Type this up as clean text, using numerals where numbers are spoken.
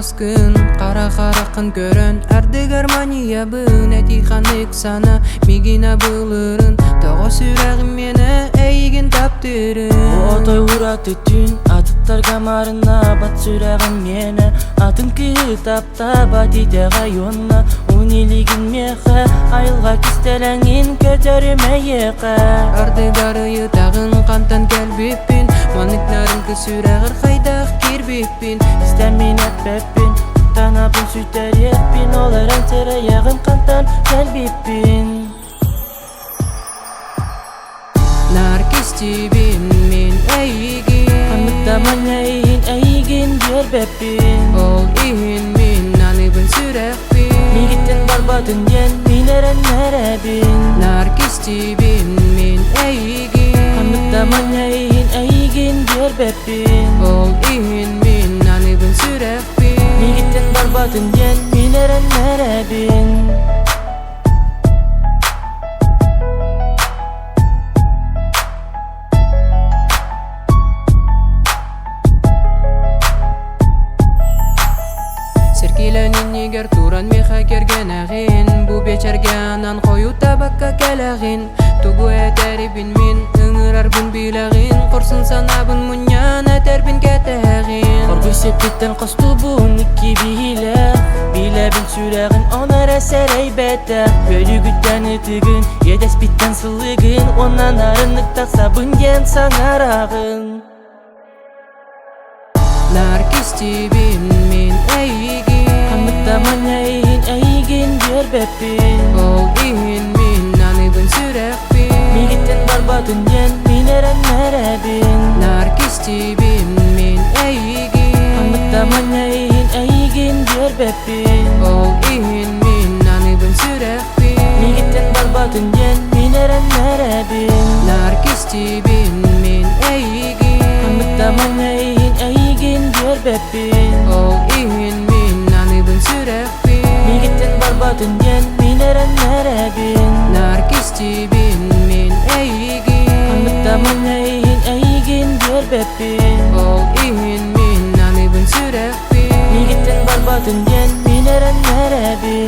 кыскын кара каракын көрөн арды гармония бын этиханык сана мигина былырын того сүрагым мени эйигин таптырын отой ураты түн атыттар камарына бат сүрагым мени атын кытапта батите гайонна унилигин меха айылга кистелеңин көтөрүмө эка арды гарыйы тагын кантан келбиппин маныктарын кысүрагыр кайдак кирбиппин истемин этпеппин танапын сүтер еппин олар антера ягын кантан келбиппин наркистибин мен эйигин Анныктаман эйигин бербеппин ол иин мен аныбын сүрөкпин мигиттен барбатын ден минерен неребин наркистибин мен эйигин Анныктаман эйигин бербеппин ол иин мен аныбын сүрөкпин мигиттен барбатын ден минерен неребин Серкиленин нигер туран меха керген агин бу бечерге анан кою табакка келагин тугу этерибин мен ыңырарбын билагин корсун санабын муньян этербин кетегин Оргуй септиттен костубун икки билебин сүрегин онар эсер эйбете бөлүгүттен ытыгын едес биттен сылыгын онан арынык таксабын ген саңарагын наркистибин мен эйигин Анныктаман эйигин бербеппин ол иин мен аныбын сүрөкпин мигиттен барбатын ден минерен неребин наркистибин мен эйигин Анныктаман эйигин бербеппин ол иин мен аныбын сүрөкпин мигиттен барбатын ден минерен неребин наркистибин мен эйигин Анныктаман эйигин бербеппин ол иин мен аныбын сүрөкпин мигиттен барбатын ден минерен неребин наркистибин мен эйигин Анныктаман эйигин бербеппин ол иин мен аныбын сүрөкпин мигиттен барбатын ден минерен неребин